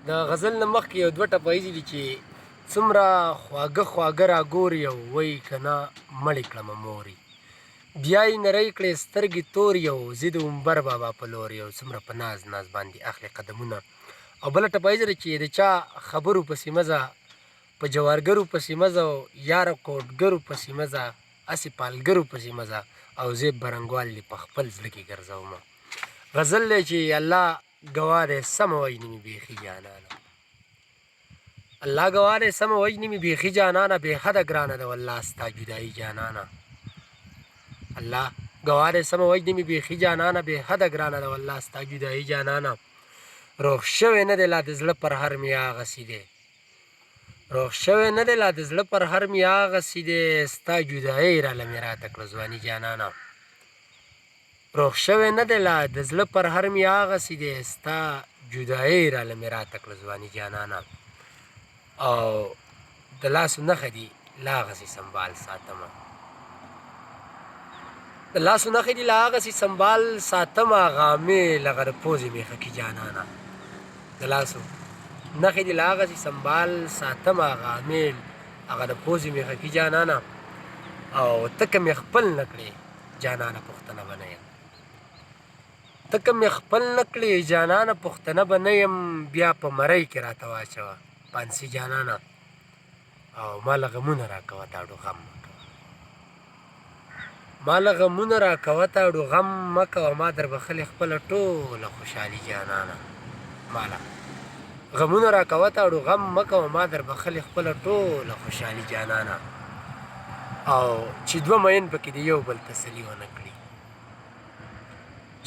د غزل نه مخکې یو دوه ټپایزې دي چې څومره خواږه خواږه راګوري او وایي که نه مړې کړمه مورې بیا یې نری کړې سترګې تورې او زه د عمبر بابا په لور یو څومره په ناز ناز باندې اخلي قدمونه او بله ټپایزه ده چې د چا خبرو پسې مزه په جوارګرو پسې مزه او یاره کوټګرو پسې مزه هسې پالګرو پسې مزه او زه برنګوال دې په خپل زړه کې ګرځومه غزل دی چې الله ګواه دی سمه وژني مې بیخي جانانه الله ګواه دی سمه وژني مې بیخي جانانه بې حده ګرانه ده والله ستا جدایي جانانه الله ګواه دی سمه وژني مې بیخي جانانه بې حده ګرانه ده والله ستا جدایي جانانه روغ شوی نه دی لا د زړه پر هر مې هغسې دی روغ شوی نه دی لا د زړه پر هر مې هغسې دی ستا جدایي راله مې راته کړه ځواني جانانه روغ شوی نه دی لا د زړه پر هر مې هغسې دی ستا جدایي راله مې راته کړه ځواني جانانه او د لاسو نښه دي لا هغسې سنبال ساتمه د لاسو نښې دي لا هغسې سنبال ساتمه غامې لغه د پوزې مې خکي جانانه د لاسو نښې دي لا هغسې سنبال ساتمه غامې هغه د پوزې مې خکي جانانه او تکه مې خپل نه کړې جانانه پښتنه به نه یم تکه مې خپل نه کړې جانانه پښتنه به نه یم بیا په مرۍ کې راته واچوه پانسي جانانه او ما له غمونه راکوه تاړو غم مه کوه ما له غمونه راکوه تاړو غم مه کوه ما در بخلې خپله ټوله خوشحالي جانانه ما له غمونه راکوه تاړو غم مه کوه ما در بخلې خپله ټوله خوشحالي جانانه او چې دوه مین پکې د یو بل تسلي ونه کړي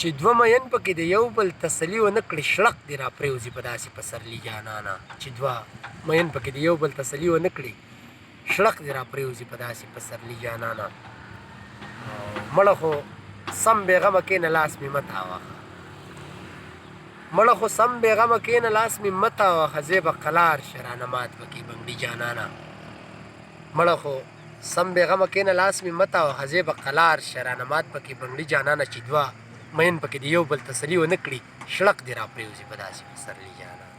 چې دوه مین پکې د یو بل تسلي ونه کړي شړق دې را پرېوځي په داسې پسرلي جانانه چې دوه مین پکې د یو بل تسلي ونه کړي شړق دې را پرېوځي په داسې پسرلي جانانه مړه خو سم بېغمه کېنه لاس مې مه تاوهه مړه خو سم بېغمه کېنه لاس مې مه تاوهه زه به قلار شه رانه مات پکې بنګړي جانانه مړه خو سم بېغمه کېنه لاس مې مه تاوهه زه به قلار شه رانه مات پکې بنګړي جانانه چې دوه مین پکې د یو بل تسلي ونه کړي شړق دې را پرېوځي په داسې پسرلي جانانه